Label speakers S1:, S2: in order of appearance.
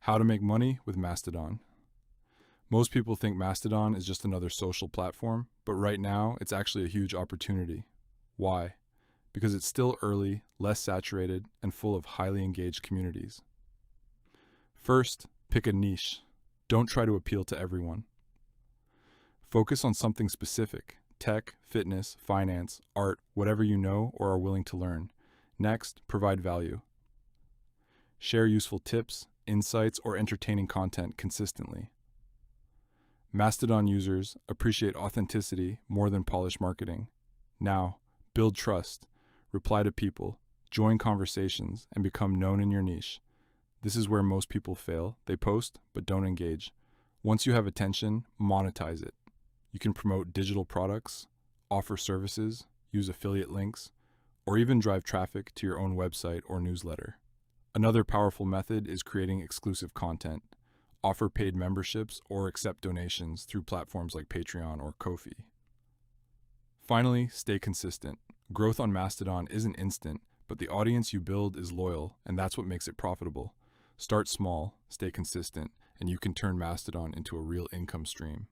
S1: How to make money with Mastodon. Most people think Mastodon is just another social platform, but right now it's actually a huge opportunity. Why? Because it's still early, less saturated, and full of highly engaged communities. First, pick a niche. Don't try to appeal to everyone. Focus on something specific: tech, fitness, finance, art, whatever you know or are willing to learn. Next, provide value. Share useful tips, insights, or entertaining content consistently. Mastodon users appreciate authenticity more than polished marketing. Now, build trust, reply to people, join conversations, and become known in your niche. This is where most people fail. They post, but don't engage. Once you have attention, monetize it. You can promote digital products, offer services, use affiliate links, or even drive traffic to your own website or newsletter. Another powerful method is creating exclusive content. Offer paid memberships or accept donations through platforms like Patreon or Ko-fi. Finally, stay consistent. Growth on Mastodon isn't instant, but the audience you build is loyal, and that's what makes it profitable. Start small, stay consistent, and you can turn Mastodon into a real income stream.